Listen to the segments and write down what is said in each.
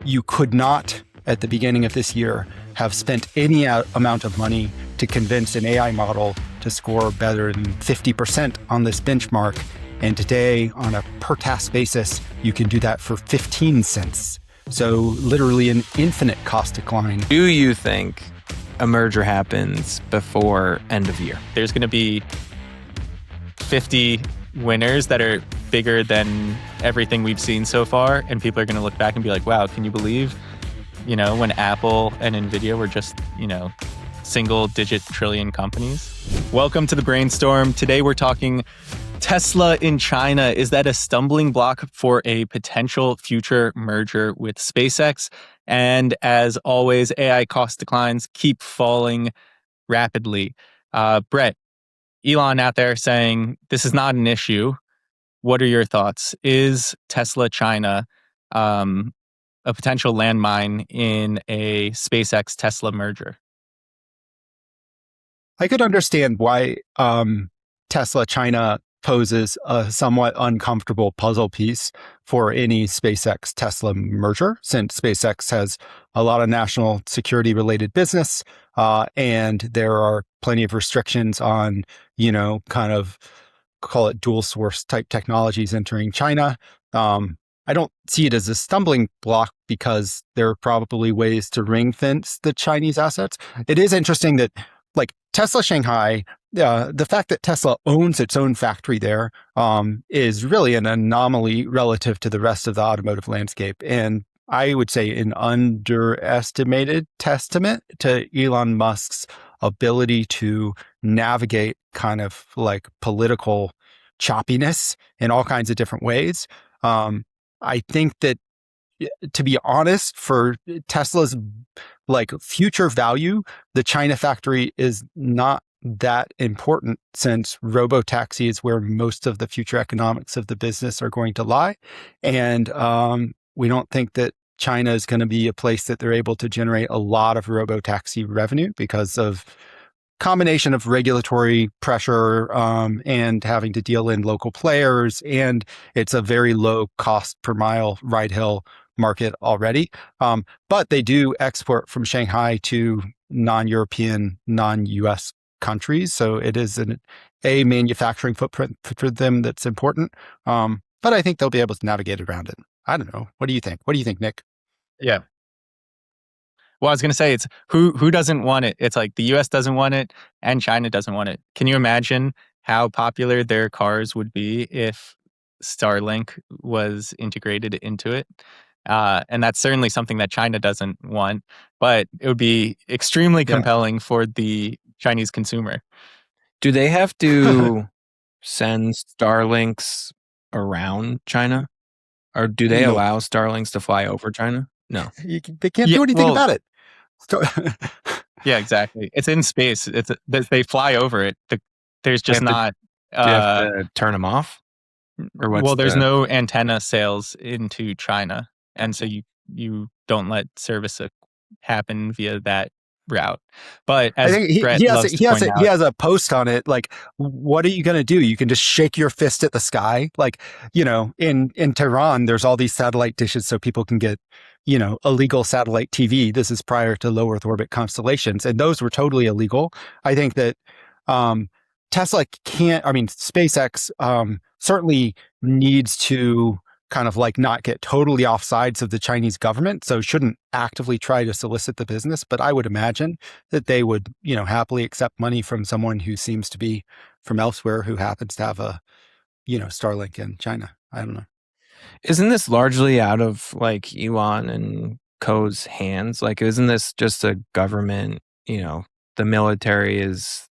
you could not, at the beginning of this year, have spent any amount of money to convince an AI model to score better than 50% on this benchmark. And today, on a per task basis, you can do that for 15 cents. So literally an infinite cost decline. Do you think a merger happens before end of year? There's going to be 50 winners that are bigger than everything we've seen so far. And people are going to look back and be like, wow, can you believe, when Apple and NVIDIA were just, single digit trillion companies? Welcome to the Brainstorm. Today we're talking Tesla in China. Is that a stumbling block for a potential future merger with SpaceX? And as always, AI cost declines keep falling rapidly. Brett, Elon out there saying this is not an issue. What are your thoughts? Is Tesla China a potential landmine in a SpaceX Tesla merger? I could understand why Tesla China poses a somewhat uncomfortable puzzle piece for any SpaceX Tesla merger, since SpaceX has a lot of national security related business, and there are plenty of restrictions on, kind of call it dual source type technologies entering China. I don't see it as a stumbling block because there are probably ways to ring fence the Chinese assets. It is interesting that Tesla Shanghai, the fact that Tesla owns its own factory there is really an anomaly relative to the rest of the automotive landscape. And I would say an underestimated testament to Elon Musk's ability to navigate kind of political choppiness in all kinds of different ways. I think that, to be honest, for Tesla's future value, the China factory is not that important, since robotaxi is where most of the future economics of the business are going to lie. And we don't think that China is going to be a place that they're able to generate a lot of robotaxi revenue because of combination of regulatory pressure and having to deal in local players. And it's a very low cost per mile ride-hail market already. But they do export from Shanghai to non-European, non-US countries. So it is a manufacturing footprint for them that's important. But I think they'll be able to navigate around it. I don't know. What do you think? What do you think, Nick? Yeah. Well, I was going to say, it's who doesn't want it? It's like the US doesn't want it and China doesn't want it. Can you imagine how popular their cars would be if Starlink was integrated into it? And that's certainly something that China doesn't want, but it would be extremely compelling for the Chinese consumer. Do they have to send Starlinks around China? Or do they allow Starlinks to fly over China? No. They can't do anything about it. Yeah, exactly. It's in space. They fly over it. There's just not... do you have to turn them off? Or there's no antenna sales into China. And so you don't let service happen via that route. But as Brett he has a post on it. What are you going to do? You can just shake your fist at the sky. In Tehran, there's all these satellite dishes so people can get, illegal satellite TV. This is prior to low Earth orbit constellations. And those were totally illegal. I think that Tesla SpaceX certainly needs to kind of not get totally off sides of the Chinese government, so shouldn't actively try to solicit the business. But I would imagine that they would, happily accept money from someone who seems to be from elsewhere, who happens to have a, Starlink in China. I don't know. Isn't this largely out of Elon and Co.'s hands? Isn't this just a government, the military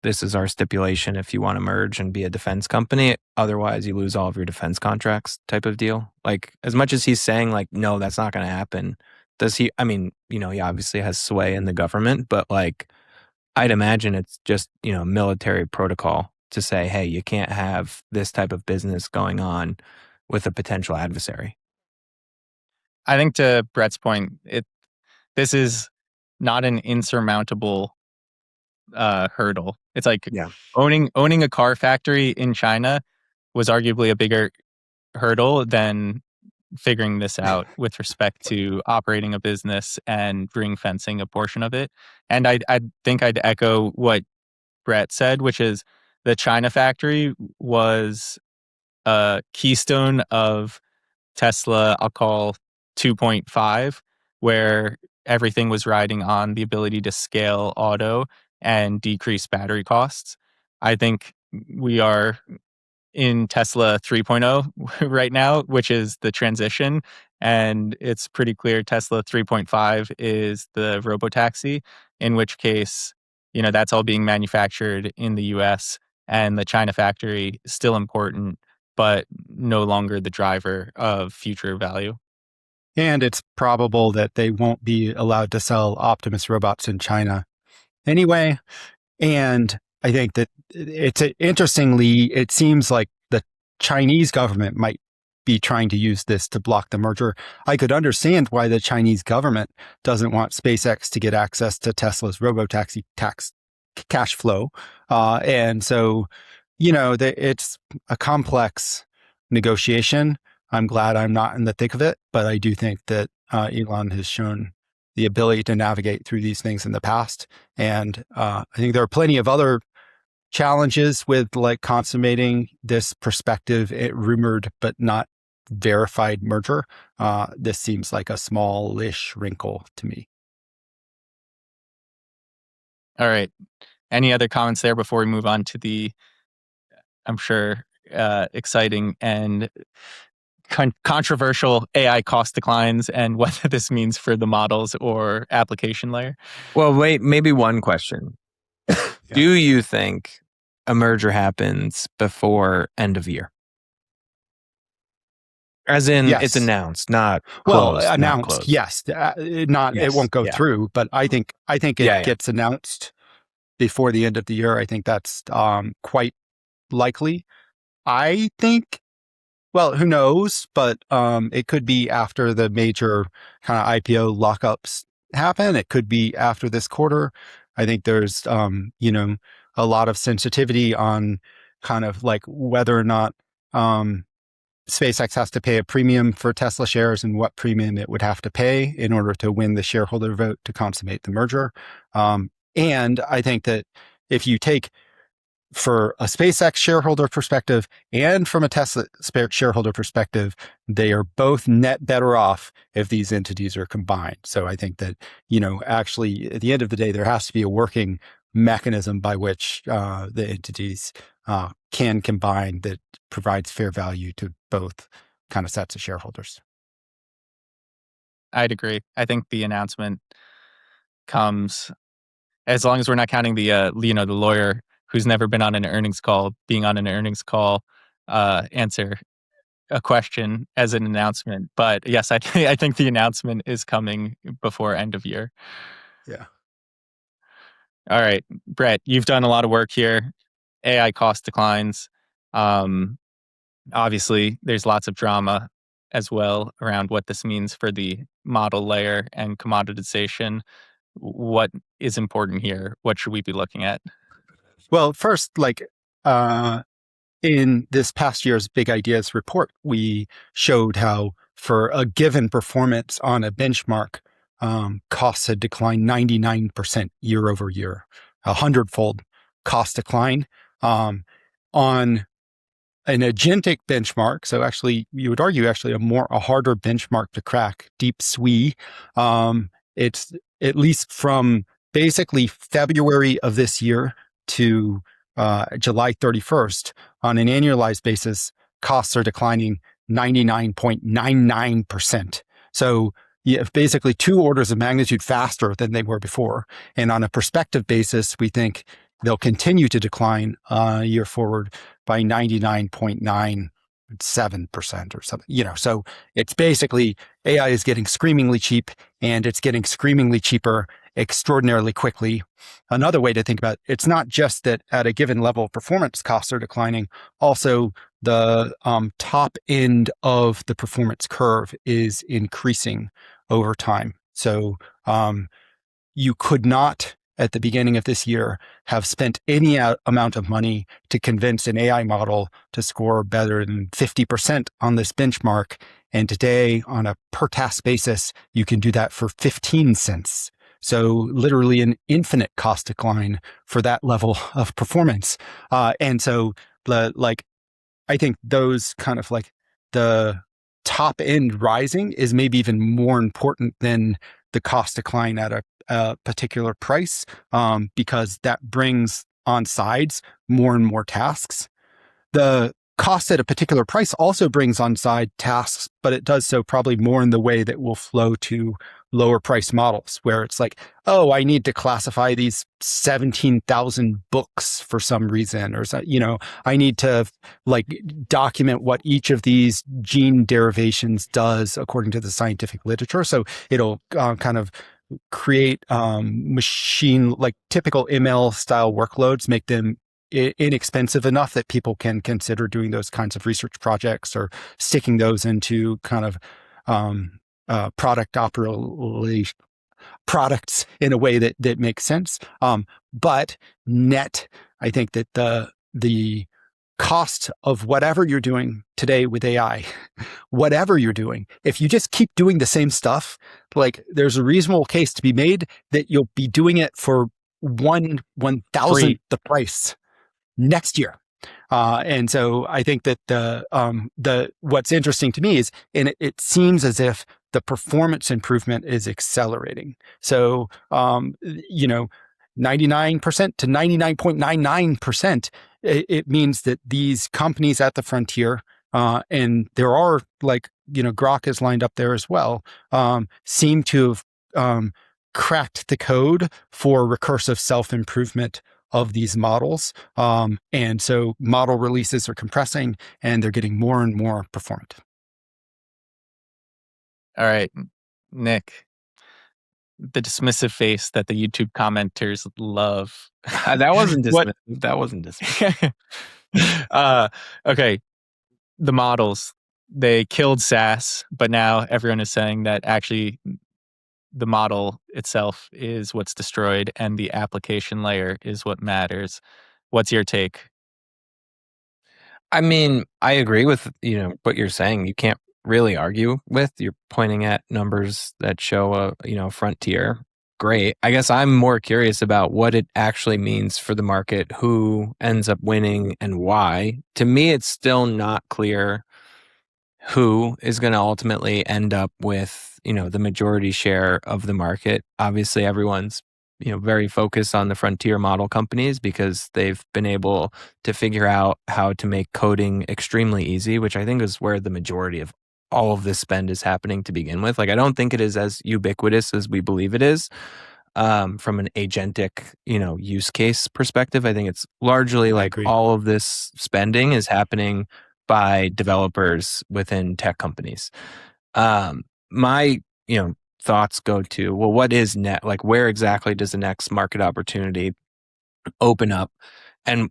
this is our stipulation if you want to merge and be a defense company. Otherwise, you lose all of your defense contracts type of deal. As much as he's saying, no, that's not going to happen. Does he? I mean, he obviously has sway in the government, but I'd imagine it's just, military protocol to say, hey, you can't have this type of business going on with a potential adversary. I think, to Brett's point, this is not an insurmountable hurdle. It's owning a car factory in China was arguably a bigger hurdle than figuring this out with respect to operating a business and ring fencing a portion of it. And I think I'd echo what Brett said, which is the China factory was a keystone of Tesla, I'll call 2.5, where everything was riding on the ability to scale auto and decrease battery costs. I think we are in Tesla 3.0 right now, which is the transition. And it's pretty clear Tesla 3.5 is the robotaxi, in which case, that's all being manufactured in the US, and the China factory is still important, but no longer the driver of future value. And it's probable that they won't be allowed to sell Optimus robots in China anyway. And I think that interestingly, it seems like the Chinese government might be trying to use this to block the merger. I could understand why the Chinese government doesn't want SpaceX to get access to Tesla's robotaxi cash flow. And so, it's a complex negotiation. I'm glad I'm not in the thick of it, but I do think that Elon has shown the ability to navigate through these things in the past. And I think there are plenty of other challenges with like consummating this prospective, rumored but not verified merger. This seems like a smallish wrinkle to me. All right. Any other comments there before we move on to the, I'm sure, exciting and controversial AI cost declines and what this means for the models or application layer? Well, wait, maybe one question. Yeah. Do you think a merger happens before end of year? As in, Yes. It's announced, not closed. Announced. Not closed. Yes, It won't go through, but I think it gets announced before the end of the year. I think that's quite likely. I think. Well, who knows? But it could be after the major kind of IPO lockups happen. It could be after this quarter. I think there's a lot of sensitivity on kind of like whether or not SpaceX has to pay a premium for Tesla shares and what premium it would have to pay in order to win the shareholder vote to consummate the merger. And I think that if you take for a SpaceX shareholder perspective and from a Tesla shareholder perspective, they are both net better off if these entities are combined. So I think that, actually at the end of the day, there has to be a working mechanism by which the entities can combine that provides fair value to both kind of sets of shareholders. I'd agree. I think the announcement comes, as long as we're not counting the the lawyer who's never been on an earnings call, being on an earnings call, answer a question as an announcement. But yes, I think the announcement is coming before end of year. Yeah. All right, Brett, you've done a lot of work here. AI cost declines. Obviously, there's lots of drama as well around what this means for the model layer and commoditization. What is important here? What should we be looking at? Well, first, in this past year's Big Ideas report, we showed how for a given performance on a benchmark, costs had declined 99% year over year, 100-fold cost decline. On an agentic benchmark, so actually, you would argue actually a harder benchmark to crack, Deep SWE, it's at least from basically February of this year to July 31st, on an annualized basis, costs are declining 99.99%. So you have basically 2 orders of magnitude faster than they were before. And on a prospective basis, we think they'll continue to decline year forward by 99.97% or something. So it's basically AI is getting screamingly cheap, and it's getting screamingly cheaper extraordinarily quickly. Another way to think about it's not just that at a given level performance costs are declining, also the top end of the performance curve is increasing over time. So you could not at the beginning of this year have spent any amount of money to convince an AI model to score better than 50% on this benchmark. And today, on a per task basis, you can do that for 15 cents. So literally an infinite cost decline for that level of performance. And so I think those kind of like the top end rising is maybe even more important than the cost decline at a particular price, because that brings on sides more and more tasks. The cost at a particular price also brings on side tasks, but it does so probably more in the way that will flow to lower price models, where it's like, oh, I need to classify these 17,000 books for some reason, or, I need to like document what each of these gene derivations does according to the scientific literature. So it'll kind of create machine, like typical ML style workloads, make them inexpensive enough that people can consider doing those kinds of research projects or sticking those into kind of products in a way that makes sense. But net, I think that the cost of whatever you're doing today with AI, whatever you're doing, if you just keep doing the same stuff, like there's a reasonable case to be made that you'll be doing it for 1/1000th the price next year. And so I think that the what's interesting to me is, and it seems as if the performance improvement is accelerating. So 99% to 99.99%, it means that these companies at the frontier, and there are Grok is lined up there as well, seem to have cracked the code for recursive self-improvement of these models. And so model releases are compressing and they're getting more and more performant. All right, Nick, the dismissive face that the YouTube commenters love. That wasn't dismissive. That wasn't dismissive. Okay, the models, they killed SAS, but now everyone is saying that actually the model itself is what's destroyed and the application layer is what matters. What's your take? I mean, I agree with what you're saying. You can't really argue with. You're pointing at numbers that show a frontier. Great. I guess I'm more curious about what it actually means for the market, who ends up winning and why. To me, it's still not clear who is going to ultimately end up with the majority share of the market. Obviously, everyone's very focused on the frontier model companies because they've been able to figure out how to make coding extremely easy, which I think is where the majority of all of this spend is happening to begin with. Like, I don't think it is as ubiquitous as we believe it is. From an agentic, use case perspective, I think it's largely like all of this spending is happening by developers within tech companies. My, thoughts go to, well, what is net? Like, where exactly does the next market opportunity open up? And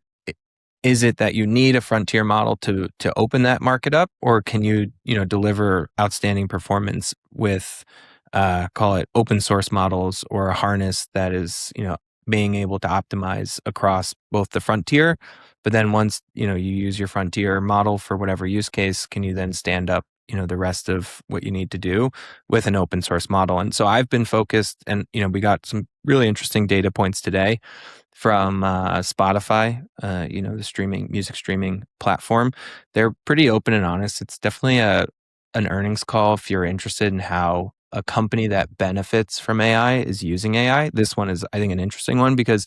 is it that you need a frontier model to open that market up, or can you, deliver outstanding performance with, call it open source models, or a harness that is, being able to optimize across both the frontier, but then once, you use your frontier model for whatever use case, can you then stand up, the rest of what you need to do with an open source model? And so I've been focused, and, we got some really interesting data points today from Spotify, the music streaming platform. They're pretty open and honest. It's definitely an earnings call if you're interested in how a company that benefits from AI is using AI. This one is, I think, an interesting one because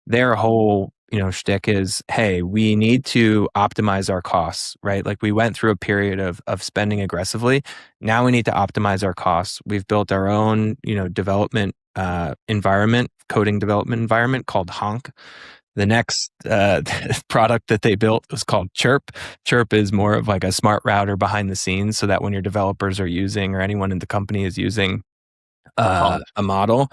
their whole, shtick is, hey, we need to optimize our costs, right? Like, we went through a period of spending aggressively. Now we need to optimize our costs. We've built our own, development environment, coding development environment called Honk. The next product that they built was called Chirp. Chirp is more of like a smart router behind the scenes, so that when your developers are using, or anyone in the company is using a model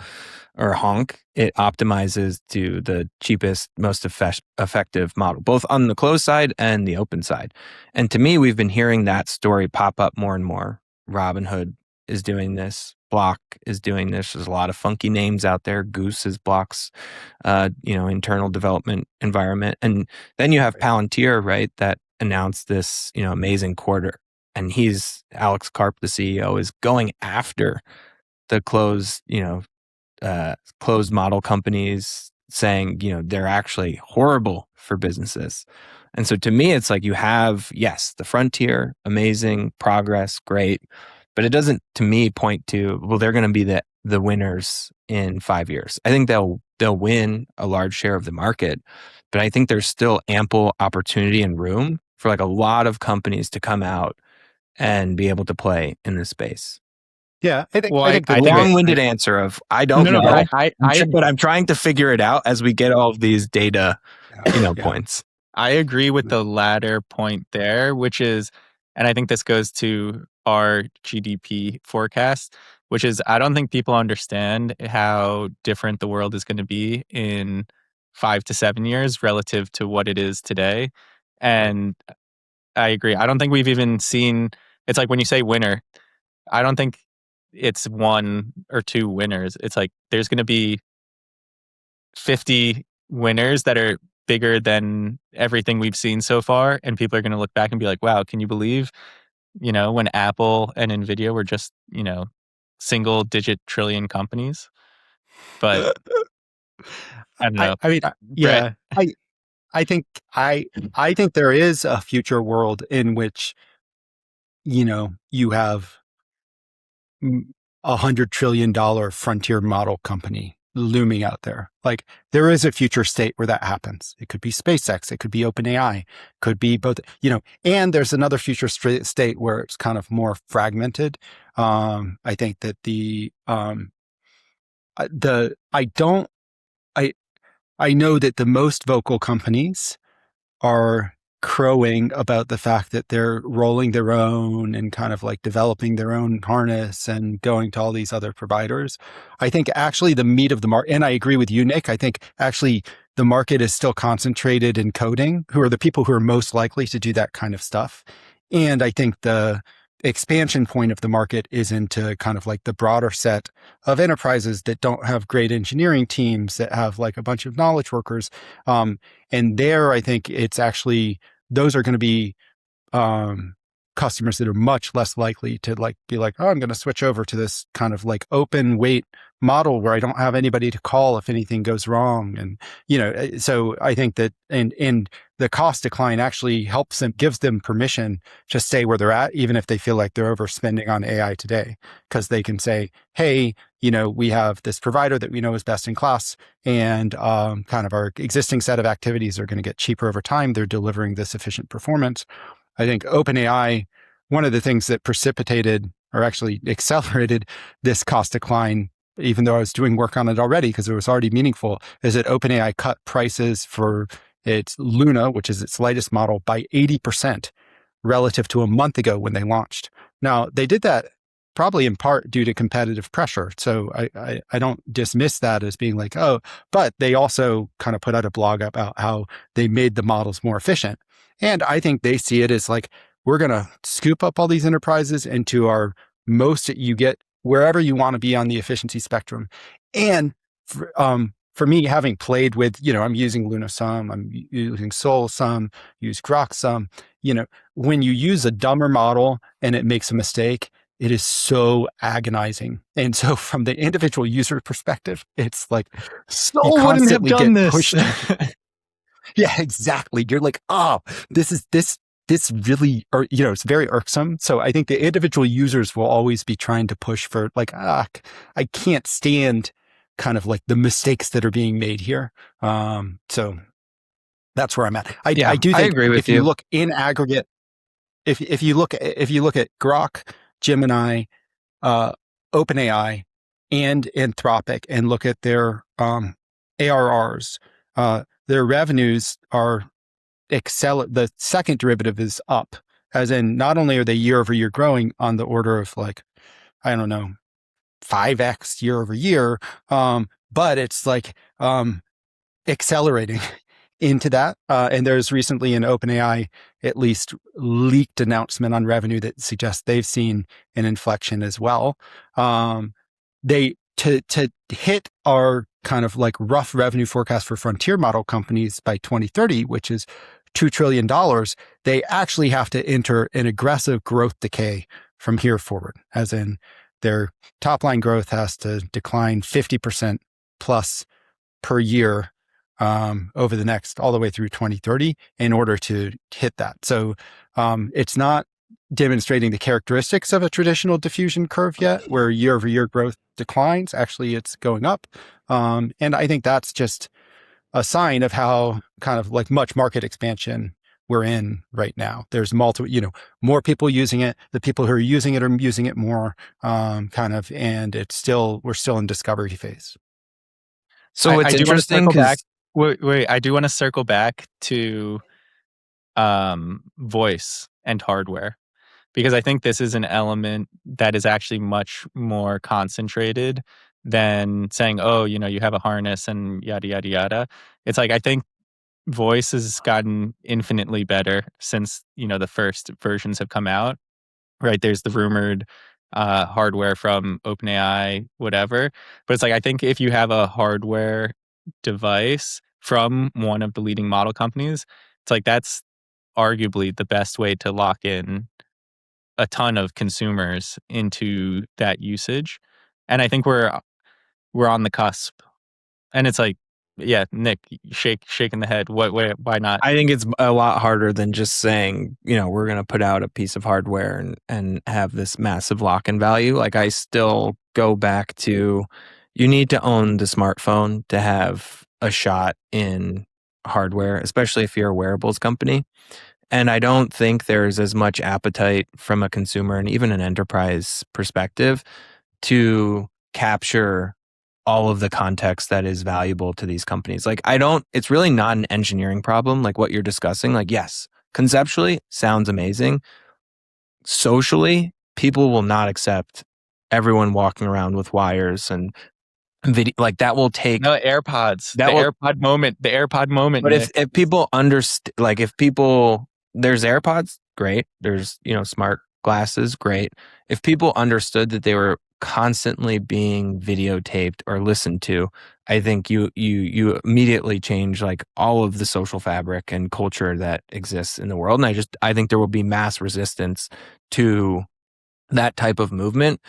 or Honk, it optimizes to the cheapest, most effective model, both on the closed side and the open side. And to me, we've been hearing that story pop up more and more. Robinhood is doing this. Block is doing this. There's a lot of funky names out there. Goose is Block's, internal development environment. And then you have Palantir, right, that announced this, amazing quarter. And Alex Karp, the CEO, is going after the closed model companies, saying, they're actually horrible for businesses. And so to me, it's like you have, yes, the frontier, amazing progress, great. But it doesn't, to me, point to, well, they're going to be the winners in 5 years. I think they'll win a large share of the market, but I think there's still ample opportunity and room for like a lot of companies to come out and be able to play in this space. Yeah, I think the long-winded answer of I don't know, but I'm trying to figure it out as we get all of these data, points. I agree with the latter point there, which is, and I think this goes to our GDP forecast, which is I don't think people understand how different the world is going to be in 5 to 7 years relative to what it is today. And I agree. I don't think we've even seen, it's like when you say winner, I don't think it's one or two winners. It's like there's going to be 50 winners that are bigger than everything we've seen so far. And people are going to look back and be like, wow, can you believe, when Apple and Nvidia were just, single digit trillion companies? But I don't know. Yeah, I think there is a future world in which, you have $100 trillion frontier model company looming out there. Like there is a future state where that happens. It could be SpaceX, it could be OpenAI, could be both, and there's another future state where it's kind of more fragmented. I think that I know that the most vocal companies are crowing about the fact that they're rolling their own and kind of like developing their own harness and going to all these other providers. I think actually the meat of the market, and I agree with you, Nick, I think actually the market is still concentrated in coding, who are the people who are most likely to do that kind of stuff. And I think the expansion point of the market is into kind of like the broader set of enterprises that don't have great engineering teams, that have like a bunch of knowledge workers. And there, I think it's actually, those are going to be customers that are much less likely to like be like, oh, I'm going to switch over to this kind of like open weight model where I don't have anybody to call if anything goes wrong. And, so I think that, and the cost decline actually helps them, gives them permission to stay where they're at, even if they feel like they're overspending on AI today, because they can say, hey, we have this provider that we know is best in class, and kind of our existing set of activities are going to get cheaper over time. They're delivering this efficient performance. I think OpenAI, one of the things that precipitated or actually accelerated this cost decline, even though I was doing work on it already because it was already meaningful, is that OpenAI cut prices for its Luna, which is its latest model, by 80% relative to a month ago when they launched. Now, they did that probably in part due to competitive pressure. So I don't dismiss that as being like, oh, but they also kind of put out a blog about how they made the models more efficient. And I think they see it as like, we're going to scoop up all these enterprises into our most you get wherever you want to be on the efficiency spectrum. And for me, having played with, I'm using Luna some, I'm using Sol some, use Grok some, when you use a dumber model and it makes a mistake, it is so agonizing. And so from the individual user perspective, it's like, Sol wouldn't have done this. Yeah, exactly. You're like, oh, this really, or, it's very irksome. So I think the individual users will always be trying to push for like, I can't stand kind of like the mistakes that are being made here. So that's where I'm at. I do think I agree with if you look in aggregate, if you look at Grok, Gemini, OpenAI, and Anthropic, and look at their ARRs, their revenues are the second derivative is up, as in not only are they year over year growing on the order of like, I don't know, 5x year over year, but it's like accelerating into that. And there's recently an OpenAI at least leaked announcement on revenue that suggests they've seen an inflection as well. they to hit our kind of like rough revenue forecast for frontier model companies by 2030, which is $2 trillion, they actually have to enter an aggressive growth decay from here forward, as in their top line growth has to decline 50% plus per year over the next all the way through 2030 in order to hit that. So it's not demonstrating the characteristics of a traditional diffusion curve yet, where year over year growth declines. Actually, it's going up. And I think that's just a sign of how kind of like much market expansion we're in right now. There's multiple, more people using it. The people who are using it are using it more, and we're still in discovery phase. So what's I do want to interesting, circle back. because Wait, I do want to circle back to voice and hardware, because I think this is an element that is actually much more concentrated than saying, oh, you have a harness and yada, yada, yada. It's like, I think voice has gotten infinitely better since, the first versions have come out, right? There's the rumored hardware from OpenAI, whatever. But it's like, I think if you have a hardware device from one of the leading model companies, it's like, that's arguably the best way to lock in a ton of consumers into that usage. And I think we're on the cusp. And it's like, yeah, Nick, shaking the head. Why not? I think it's a lot harder than just saying, we're going to put out a piece of hardware and have this massive lock-in value. Like, I still go back to, you need to own the smartphone to have a shot in hardware, especially if you're a wearables company. And I don't think there's as much appetite from a consumer and even an enterprise perspective to capture all of the context that is valuable to these companies. Like, it's really not an engineering problem, like what you're discussing. Like, yes, conceptually sounds amazing. Socially, people will not accept everyone walking around with wires and video. Like, that will take AirPods. The AirPod moment. But if people understand, like, there's AirPods, great. There's, smart glasses, great. If people understood that they were constantly being videotaped or listened to, I think you immediately change like all of the social fabric and culture that exists in the world. And I think there will be mass resistance to that type of movement.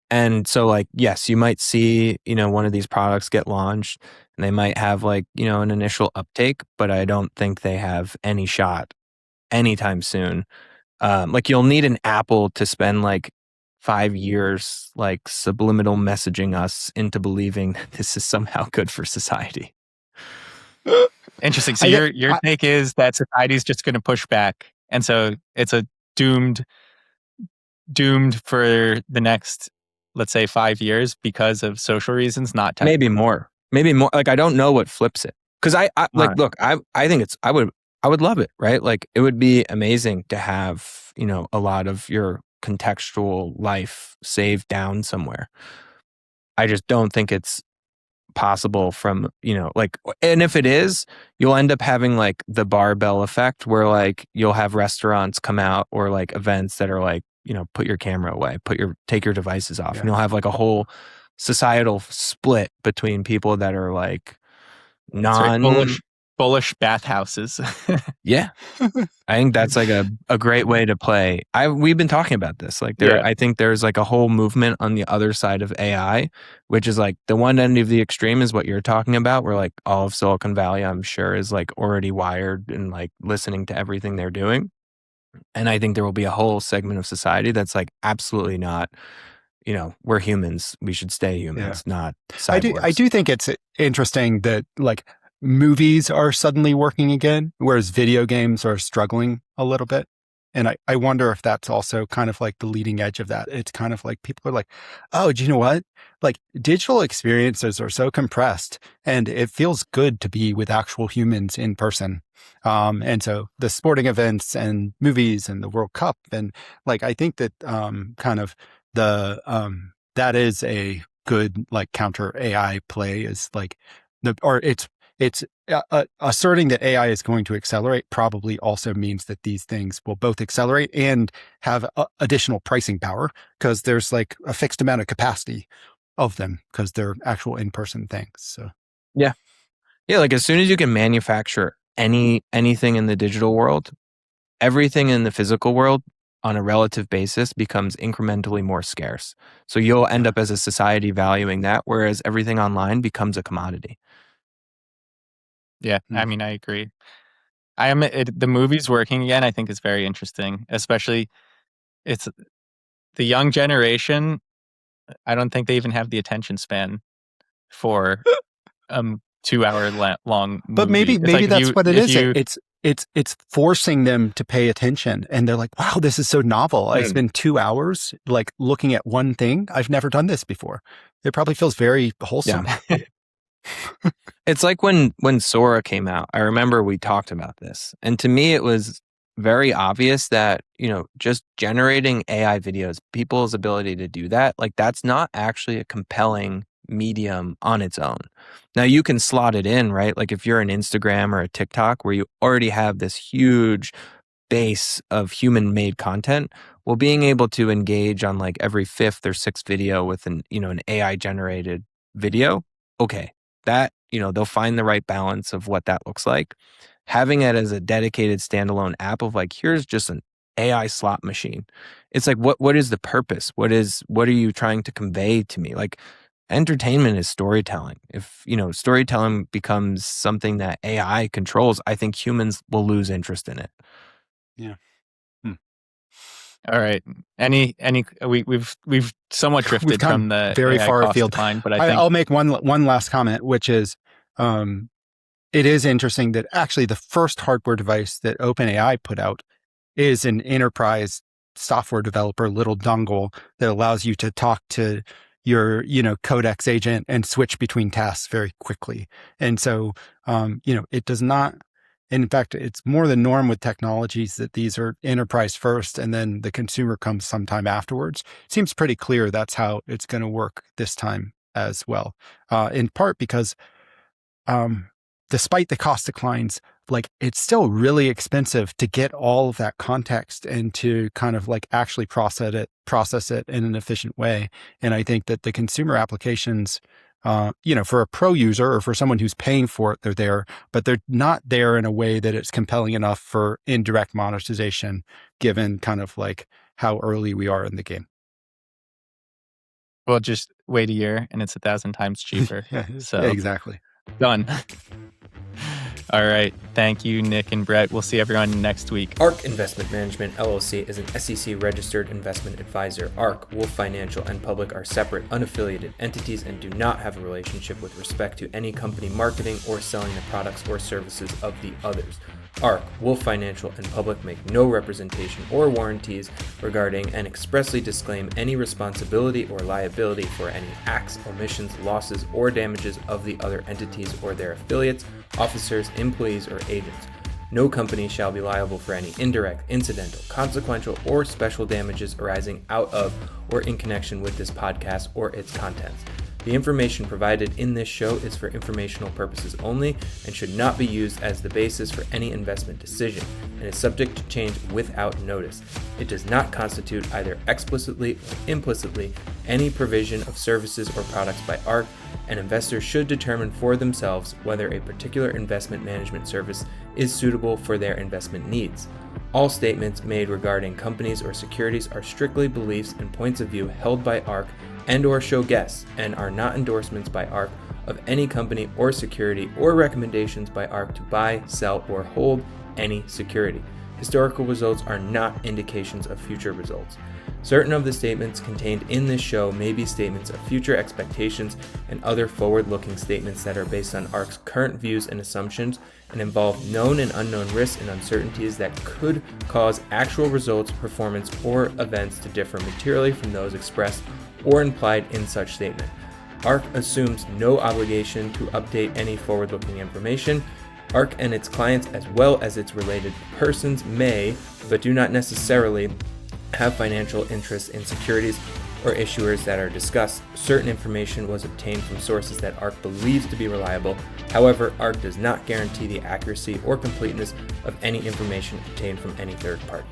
And so, like, yes, you might see, one of these products get launched and they might have like, an initial uptake, but I don't think they have any shot anytime soon. Like, you'll need an Apple to spend like 5 years, like, subliminal messaging us into believing that this is somehow good for society. Interesting. So your take is that society's just going to push back, and so it's a doomed for the next, let's say, 5 years because of social reasons, not technical. Maybe more. Like, I don't know what flips it, because I like, Right. look, I think I would love it, right? Like, it would be amazing to have, a lot of your contextual life saved down somewhere. I just don't think it's possible from, like, and if it is, you'll end up having like the barbell effect, where like you'll have restaurants come out, or like events that are like, put your camera away, take your devices off. Yeah. And you'll have like a whole societal split between people that are like bullish bathhouses. Yeah. I think that's like a great way to play. We've been talking about this. Like, I think there's like a whole movement on the other side of AI, which is like the one end of the extreme is what you're talking about, where like all of Silicon Valley, I'm sure, is like already wired and like listening to everything they're doing. And I think there will be a whole segment of society that's like, absolutely not. We're humans. We should stay humans, not cyborgs. I do think it's interesting that like movies are suddenly working again, whereas video games are struggling a little bit. And I wonder if that's also kind of like the leading edge of that. It's kind of like people are like, oh, do you know what? Like, digital experiences are so compressed and it feels good to be with actual humans in person. And so the sporting events and movies and the World Cup, and like, I think that kind of that is a good like counter AI play, is like it's asserting that AI is going to accelerate probably also means that these things will both accelerate and have additional pricing power, because there's like a fixed amount of capacity of them because they're actual in-person things. So Yeah. Like as soon as you can manufacture anything in the digital world, everything in the physical world on a relative basis becomes incrementally more scarce. So you'll end up as a society valuing that, whereas everything online becomes a commodity. Yeah, I mean, I agree. The movie's working again, I think is very interesting, especially it's the young generation. I don't think they even have the attention span for 2 hour long But movie. It's maybe like that's what it if is. you It's forcing them to pay attention, and they're like, "Wow, this is so novel. I spend 2 hours like looking at one thing. I've never done this before." It probably feels very wholesome. Yeah. It's like when Sora came out. I remember we talked about this, and to me, it was very obvious that just generating AI videos, people's ability to do that, like that's not actually a compelling medium on its own. Now you can slot it in, right? Like if you're an Instagram or a TikTok where you already have this huge base of human made content, well, being able to engage on like every fifth or sixth video with an AI generated video, okay, that they'll find the right balance of what that looks like. Having it as a dedicated standalone app of like, here's just an AI slot machine. It's like, what is the purpose? What are you trying to convey to me? Like, entertainment is storytelling. If storytelling becomes something that AI controls, I think humans will lose interest in it. Yeah. All right. We've somewhat drifted We've gone from the very AI far cost afield. decline, but I think I'll make one last comment, which is, it is interesting that actually the first hardware device that OpenAI put out is an enterprise software developer little dongle that allows you to talk to your Codex agent and switch between tasks very quickly. And so it does not. In fact, it's more the norm with technologies that these are enterprise first and then the consumer comes sometime afterwards. It seems pretty clear that's how it's going to work this time as well. In part because despite the cost declines, like it's still really expensive to get all of that context and to kind of like actually process it in an efficient way. And I think that the consumer applications, for a pro user or for someone who's paying for it, they're there, but they're not there in a way that it's compelling enough for indirect monetization, given kind of like how early we are in the game. well, just wait a year and it's 1,000 times cheaper. So exactly. Done. All right. Thank you, Nick and Brett. We'll see everyone next week. ARK Investment Management, LLC is an SEC-registered investment advisor. ARK, Wolf Financial, and Public are separate, unaffiliated entities and do not have a relationship with respect to any company marketing or selling the products or services of the others. ARK, Wolf Financial, and Public make no representation or warranties regarding and expressly disclaim any responsibility or liability for any acts, omissions, losses, or damages of the other entities or their affiliates, officers, employees, or agents. No company shall be liable for any indirect, incidental, consequential, or special damages arising out of or in connection with this podcast or its contents. The information provided in this show is for informational purposes only and should not be used as the basis for any investment decision and is subject to change without notice. It does not constitute either explicitly or implicitly any provision of services or products by ARK, and investors should determine for themselves whether a particular investment management service is suitable for their investment needs. All statements made regarding companies or securities are strictly beliefs and points of view held by ARK and/or show guests and are not endorsements by ARK of any company or security or recommendations by ARK to buy, sell, or hold any security. Historical results are not indications of future results. Certain of the statements contained in this show may be statements of future expectations and other forward-looking statements that are based on ARK's current views and assumptions and involve known and unknown risks and uncertainties that could cause actual results, performance, or events to differ materially from those expressed or implied in such statement. ARK assumes no obligation to update any forward-looking information. ARK and its clients, as well as its related persons, may, but do not necessarily, have financial interests in securities or issuers that are discussed. Certain information was obtained from sources that ARK believes to be reliable. However, ARK does not guarantee the accuracy or completeness of any information obtained from any third party.